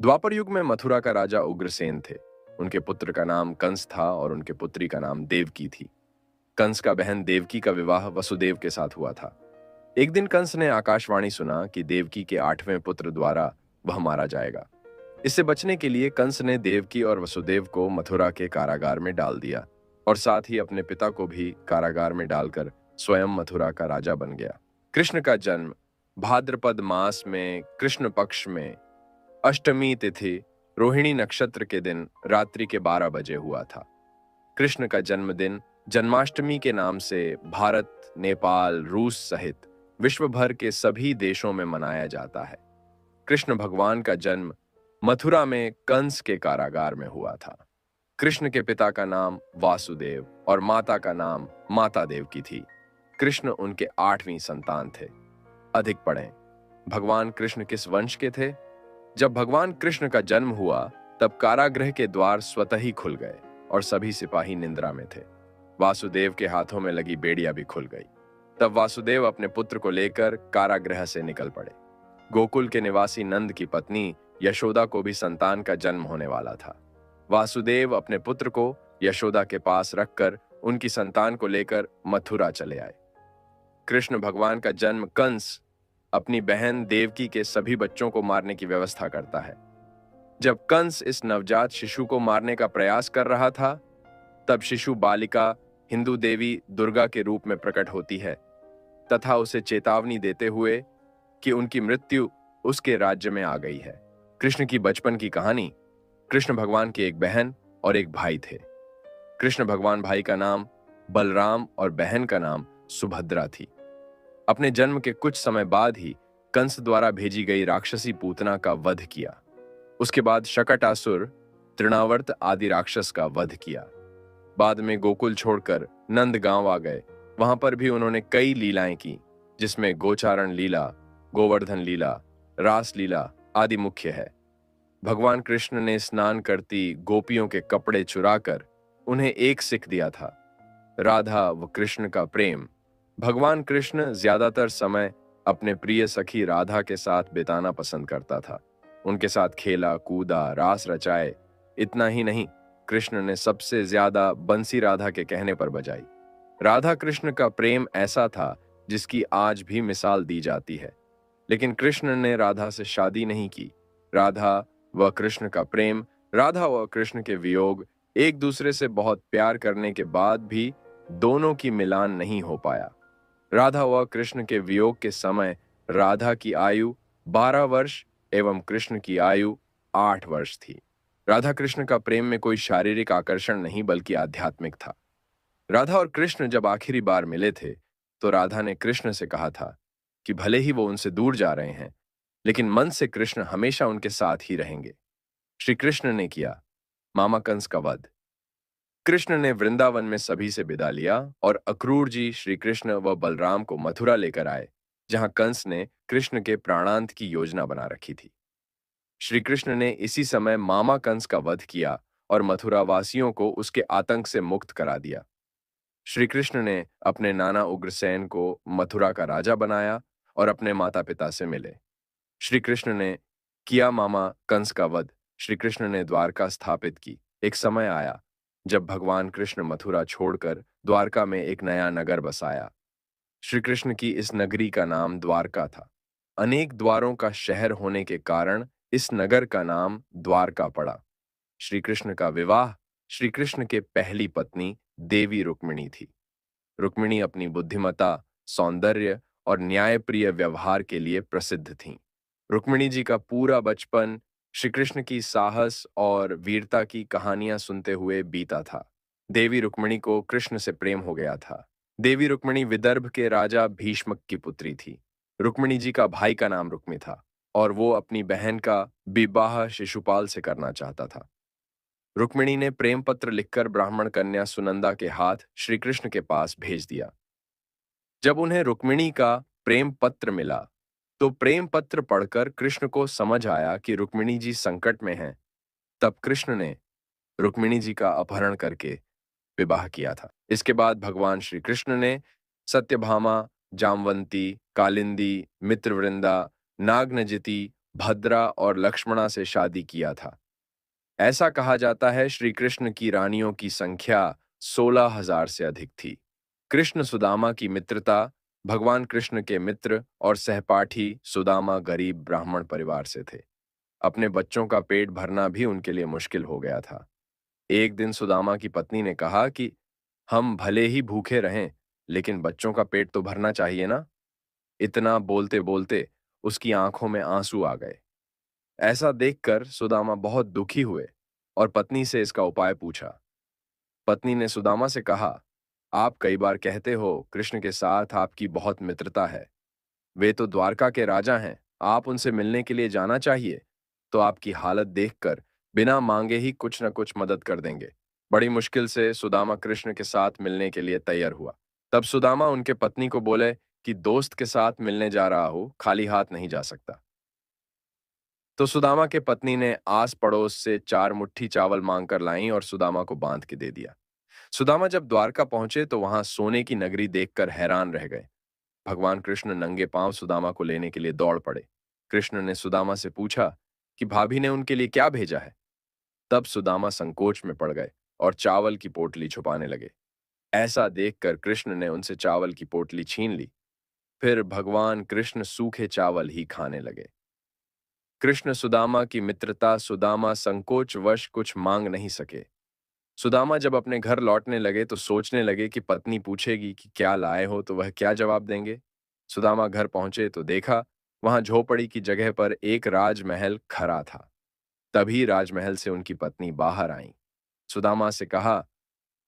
द्वापर युग में मथुरा का राजा उग्रसेन थे। उनके पुत्र का नाम कंस था और उनके पुत्री का नाम देवकी थी। कंस का बहन देवकी का विवाह वसुदेव के साथ हुआ था। एक दिन कंस ने आकाशवाणी सुना कि देवकी के 8वें पुत्र द्वारा वह मारा जाएगा। इससे बचने के लिए कंस ने देवकी और वसुदेव को मथुरा के कारागार में डाल दिया और साथ ही अपने पिता को भी कारागार में डालकर स्वयं मथुरा का राजा बन गया। कृष्ण का जन्म भाद्रपद मास में कृष्ण पक्ष में अष्टमी तिथि रोहिणी नक्षत्र के दिन रात्रि के 12 बजे हुआ था। कृष्ण का जन्मदिन जन्माष्टमी के नाम से भारत, नेपाल, रूस सहित विश्व भर के सभी देशों में मनाया जाता है। कृष्ण भगवान का जन्म मथुरा में कंस के कारागार में हुआ था। कृष्ण के पिता का नाम वासुदेव और माता का नाम माता देवकी थी। कृष्ण उनके 8वीं संतान थे। अधिक पढ़ें। भगवान कृष्ण किस वंश के थे? जब भगवान कृष्ण का जन्म हुआ तब कारागृह के द्वार स्वतः ही खुल गए और सभी सिपाही निंद्रा में थे। वासुदेव के हाथों में लगी बेड़ियां भी खुल गई। तब वासुदेव अपने पुत्र को लेकर कारागृह से निकल पड़े। गोकुल के निवासी नंद की पत्नी यशोदा को भी संतान का जन्म होने वाला था। वासुदेव अपने पुत्र को यशोदा के पास रखकर उनकी संतान को लेकर मथुरा चले आए। कृष्ण भगवान का जन्म कंस अपनी बहन देवकी के सभी बच्चों को मारने की व्यवस्था करता है। जब कंस इस नवजात शिशु को मारने का प्रयास कर रहा था, तब शिशु बालिका हिंदू देवी दुर्गा के रूप में प्रकट होती है तथा उसे चेतावनी देते हुए कि उनकी मृत्यु उसके राज्य में आ गई है। कृष्ण की बचपन की कहानी। कृष्ण भगवान की एक बहन और एक भाई थे। कृष्ण भगवान भाई का नाम बलराम और बहन का नाम सुभद्रा थी। अपने जन्म के कुछ समय बाद ही कंस द्वारा भेजी गई राक्षसी पूतना का वध किया। उसके बाद शकटासुर, तृणावर्त आदि राक्षस का वध किया। बाद में गोकुल छोड़कर नंद गांव आ गए। वहां पर भी उन्होंने कई लीलाएं की, जिसमें गोचारण लीला, गोवर्धन लीला, रास लीला आदि मुख्य है। भगवान कृष्ण ने स्नान करती गोपियों के कपड़े चुराकर उन्हें एक सिख दिया था। राधा व कृष्ण का प्रेम। भगवान कृष्ण ज्यादातर समय अपने प्रिय सखी राधा के साथ बिताना पसंद करता था। उनके साथ खेला कूदा, रास रचाए। इतना ही नहीं, कृष्ण ने सबसे ज्यादा बंसी राधा के कहने पर बजाई। राधा कृष्ण का प्रेम ऐसा था जिसकी आज भी मिसाल दी जाती है। लेकिन कृष्ण ने राधा से शादी नहीं की। राधा व कृष्ण का प्रेम, राधा व कृष्ण के वियोग, एक दूसरे से बहुत प्यार करने के बाद भी दोनों की मिलान नहीं हो पाया। राधा व कृष्ण के वियोग के समय राधा की आयु 12 वर्ष एवं कृष्ण की आयु 8 वर्ष थी। राधा कृष्ण का प्रेम में कोई शारीरिक आकर्षण नहीं बल्कि आध्यात्मिक था। राधा और कृष्ण जब आखिरी बार मिले थे तो राधा ने कृष्ण से कहा था कि भले ही वो उनसे दूर जा रहे हैं, लेकिन मन से कृष्ण हमेशा उनके साथ ही रहेंगे। श्री कृष्ण ने किया मामा कंस का वध। कृष्ण ने वृंदावन में सभी से विदा लिया और अक्रूर जी श्री कृष्ण व बलराम को मथुरा लेकर आए, जहां कंस ने कृष्ण के प्राणांत की योजना बना रखी थी। श्री कृष्ण ने इसी समय मामा कंस का वध किया और मथुरा वासियों को उसके आतंक से मुक्त करा दिया। श्री कृष्ण ने अपने नाना उग्रसेन को मथुरा का राजा बनाया और अपने माता पिता से मिले। श्री कृष्ण ने किया मामा कंस का वध। श्री कृष्ण ने द्वारका स्थापित की। एक समय आया जब भगवान कृष्ण मथुरा छोड़कर द्वारका में एक नया नगर बसाया। श्री कृष्ण की इस नगरी का नाम द्वारका था। अनेक द्वारों का शहर होने के कारण इस नगर का नाम द्वारका पड़ा। श्री कृष्ण का विवाह श्री कृष्ण के पहली पत्नी देवी रुक्मिणी थी। रुक्मिणी अपनी बुद्धिमता, सौंदर्य और न्यायप्रिय व्यवहार के लिए प्रसिद्ध थीं। रुक्मिणी जी का पूरा बचपन श्री कृष्ण की साहस और वीरता की कहानियां सुनते हुए बीता था। देवी रुक्मिणी को कृष्ण से प्रेम हो गया था। देवी रुक्मिणी विदर्भ के राजा भीष्मक की पुत्री थी। रुक्मिणी जी का भाई का नाम रुक्मी था और वो अपनी बहन का विवाह शिशुपाल से करना चाहता था। रुक्मिणी ने प्रेम पत्र लिखकर ब्राह्मण कन्या सुनंदा के हाथ श्री कृष्ण के पास भेज दिया। जब उन्हें रुक्मिणी का प्रेम पत्र मिला तो प्रेम पत्र पढ़कर कृष्ण को समझ आया कि रुक्मिणी जी संकट में हैं। तब कृष्ण ने रुक्मिणी जी का अपहरण करके विवाह किया था। इसके बाद भगवान श्री कृष्ण ने सत्यभामा, जामवंती, कालिंदी, मित्रवृंदा, नागनजिती भद्रा और लक्ष्मणा से शादी किया था। ऐसा कहा जाता है श्री कृष्ण की रानियों की संख्या 16,000 से अधिक थी। कृष्ण सुदामा की मित्रता। भगवान कृष्ण के मित्र और सहपाठी सुदामा गरीब ब्राह्मण परिवार से थे। अपने बच्चों का पेट भरना भी उनके लिए मुश्किल हो गया था। एक दिन सुदामा की पत्नी ने कहा कि हम भले ही भूखे रहें, लेकिन बच्चों का पेट तो भरना चाहिए ना। इतना बोलते बोलते उसकी आंखों में आंसू आ गए। ऐसा देखकर सुदामा बहुत दुखी हुए और पत्नी से इसका उपाय पूछा। पत्नी ने सुदामा से कहा, आप कई बार कहते हो कृष्ण के साथ आपकी बहुत मित्रता है। वे तो द्वारका के राजा हैं, आप उनसे मिलने के लिए जाना चाहिए, तो आपकी हालत देखकर बिना मांगे ही कुछ न कुछ मदद कर देंगे। बड़ी मुश्किल से सुदामा कृष्ण के साथ मिलने के लिए तैयार हुआ। तब सुदामा उनके पत्नी को बोले कि दोस्त के साथ मिलने जा रहा हूं, खाली हाथ नहीं जा सकता। तो सुदामा के पत्नी ने आस पड़ोस से 4 मुट्ठी चावल मांगकर लाईं और सुदामा को बांध के दे दिया। सुदामा जब द्वारका पहुंचे तो वहां सोने की नगरी देखकर हैरान रह गए। भगवान कृष्ण नंगे पांव सुदामा को लेने के लिए दौड़ पड़े। कृष्ण ने सुदामा से पूछा कि भाभी ने उनके लिए क्या भेजा है। तब सुदामा संकोच में पड़ गए और चावल की पोटली छुपाने लगे। ऐसा देखकर कृष्ण ने उनसे चावल की पोटली छीन ली। फिर भगवान कृष्ण सूखे चावल ही खाने लगे। कृष्ण सुदामा की मित्रता। सुदामा संकोचवश कुछ मांग नहीं सके। सुदामा जब अपने घर लौटने लगे तो सोचने लगे कि पत्नी पूछेगी कि क्या लाए हो, तो वह क्या जवाब देंगे। सुदामा घर पहुंचे तो देखा वहां झोपड़ी की जगह पर एक राजमहल खड़ा था। तभी राजमहल से उनकी पत्नी बाहर आई। सुदामा से कहा,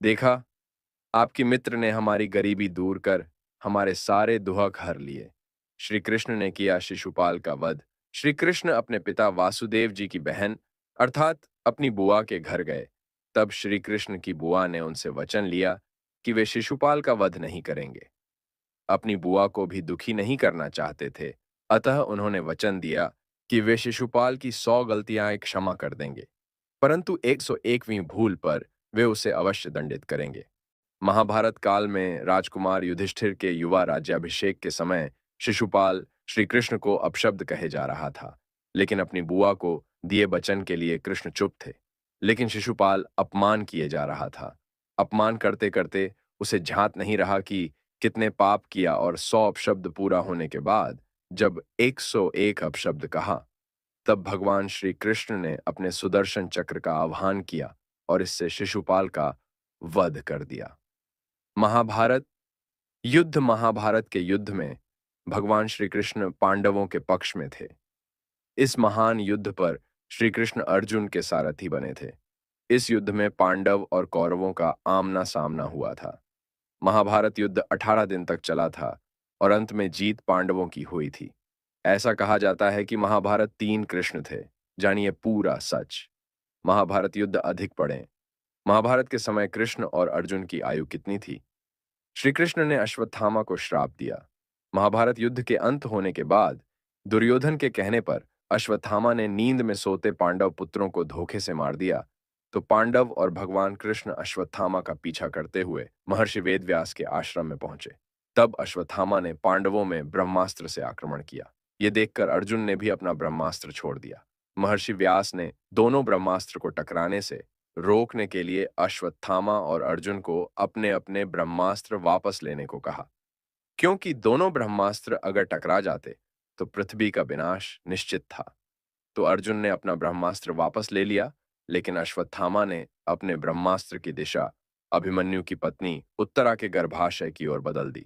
देखा, आपके मित्र ने हमारी गरीबी दूर कर हमारे सारे दुहक हर लिए। श्री कृष्ण ने किया शिशुपाल का वध। श्री कृष्ण अपने पिता वासुदेव जी की बहन अर्थात अपनी बुआ के घर गए। तब श्री कृष्ण की बुआ ने उनसे वचन लिया कि वे शिशुपाल का वध नहीं करेंगे। अपनी बुआ को भी दुखी नहीं करना चाहते थे, अतः उन्होंने वचन दिया कि वे शिशुपाल की 100 गलतियां क्षमा कर देंगे, परंतु 101वीं भूल पर वे उसे अवश्य दंडित करेंगे। महाभारत काल में राजकुमार युधिष्ठिर के युवा राज्याभिषेक के समय शिशुपाल श्री कृष्ण को अपशब्द कहे जा रहा था, लेकिन अपनी बुआ को दिए वचन के लिए कृष्ण चुप थे। लेकिन शिशुपाल अपमान किए जा रहा था। अपमान करते करते उसे झांत नहीं रहा कि कितने पाप किया, और 100 अपशब्द पूरा होने के बाद जब 101 अपशब्द कहा, तब भगवान श्री कृष्ण ने अपने सुदर्शन चक्र का आह्वान किया और इससे शिशुपाल का वध कर दिया। महाभारत युद्ध। महाभारत के युद्ध में भगवान श्री कृष्ण पांडवों के पक्ष में थे। इस महान युद्ध पर श्री कृष्ण अर्जुन के सारथी बने थे। इस युद्ध में पांडव और कौरवों का आमना सामना हुआ था। महाभारत युद्ध 18 दिन तक चला था और अंत में जीत पांडवों की हुई थी। ऐसा कहा जाता है कि महाभारत 3 कृष्ण थे। जानिए पूरा सच। महाभारत युद्ध अधिक पढ़ें। महाभारत के समय कृष्ण और अर्जुन की आयु कितनी थी? श्री कृष्ण ने अश्वत्थामा को श्राप दिया। महाभारत युद्ध के अंत होने के बाद दुर्योधन के कहने पर अश्वत्थामा ने नींद में सोते पांडव पुत्रों को धोखे से मार दिया। तो पांडव और भगवान कृष्ण अश्वत्थामा का पीछा करते हुए महर्षि वेदव्यास के आश्रम में पहुंचे। तब अश्वत्थामा ने पांडवों में ब्रह्मास्त्र से आक्रमण किया। ये देखकर अर्जुन ने भी अपना ब्रह्मास्त्र छोड़ दिया। महर्षि व्यास ने दोनों ब्रह्मास्त्र को टकराने से रोकने के लिए अश्वत्थामा और अर्जुन को अपने अपने ब्रह्मास्त्र वापस लेने को कहा, क्योंकि दोनों ब्रह्मास्त्र अगर टकरा जाते तो पृथ्वी का विनाश निश्चित था। तो अर्जुन ने अपना ब्रह्मास्त्र वापस ले लिया, लेकिन अश्वत्थामा ने अपने ब्रह्मास्त्र की दिशा अभिमन्यु की पत्नी उत्तरा के गर्भाशय की ओर बदल दी।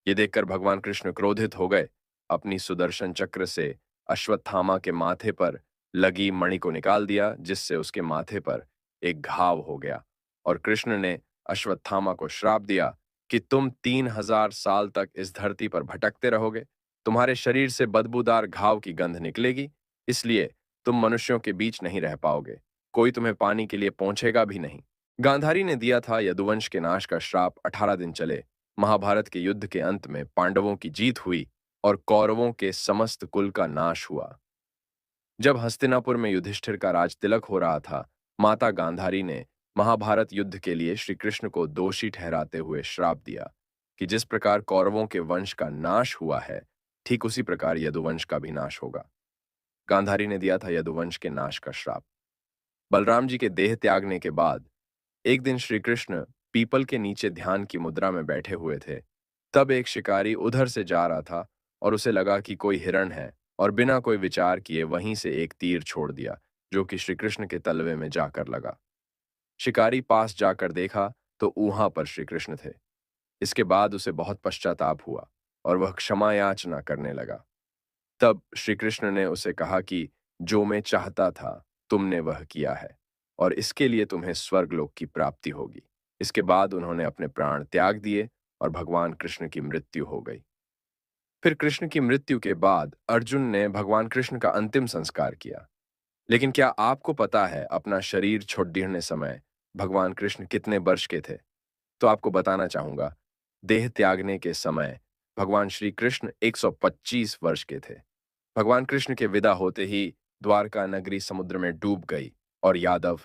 ये देखकर भगवान कृष्ण क्रोधित हो गए। अपनी सुदर्शन चक्र से अश्वत्थामा के माथे पर लगी मणि को निकाल दिया, जिससे उसके माथे पर एक घाव हो गया। और कृष्ण ने अश्वत्थामा को श्राप दिया कि तुम 3000 साल तक इस धरती पर भटकते रहोगे। तुम्हारे शरीर से बदबूदार घाव की गंध निकलेगी, इसलिए तुम मनुष्यों के बीच नहीं रह पाओगे। कोई तुम्हें पानी के लिए पहुंचेगा भी नहीं। गांधारी ने दिया था यदुवंश के नाश का श्राप 18 दिन चले। महाभारत के युद्ध के अंत में पांडवों की जीत हुई और कौरवों के समस्त कुल का नाश हुआ। जब हस्तिनापुर में युधिष्ठिर का राज तिलक हो रहा था, माता गांधारी ने महाभारत युद्ध के लिए श्री कृष्ण को दोषी ठहराते हुए श्राप दिया कि जिस प्रकार कौरवों के वंश का नाश हुआ है, ठीक उसी प्रकार यदुवंश का भी नाश होगा। गांधारी ने दिया था यदुवंश के नाश का श्राप। बलराम जी के देह त्यागने के बाद एक दिन श्री कृष्ण पीपल के नीचे ध्यान की मुद्रा में बैठे हुए थे। तब एक शिकारी उधर से जा रहा था और उसे लगा कि कोई हिरण है, और बिना कोई विचार किए वहीं से एक तीर छोड़ दिया, जो कि श्री कृष्ण के तलवे में जाकर लगा। शिकारी पास जाकर देखा तो ऊहा पर श्री कृष्ण थे। इसके बाद उसे बहुत पश्चाताप हुआ और वह क्षमा याचना करने लगा। तब श्री कृष्ण ने उसे कहा कि जो मैं चाहता था तुमने वह किया है, और इसके लिए तुम्हें स्वर्गलोक की प्राप्ति होगी। इसके बाद उन्होंने अपने प्राण त्याग दिए और भगवान कृष्ण की मृत्यु हो गई। फिर कृष्ण की मृत्यु के बाद अर्जुन ने भगवान कृष्ण का अंतिम संस्कार किया। लेकिन क्या आपको पता है अपना शरीर छोड़ने समय भगवान कृष्ण कितने वर्ष के थे? तो आपको बताना चाहूंगा, देह त्यागने के समय भगवान श्री कृष्ण 125 वर्ष के थे। भगवान कृष्ण के विदा होते ही द्वारका नगरी समुद्र में डूब गई और यादव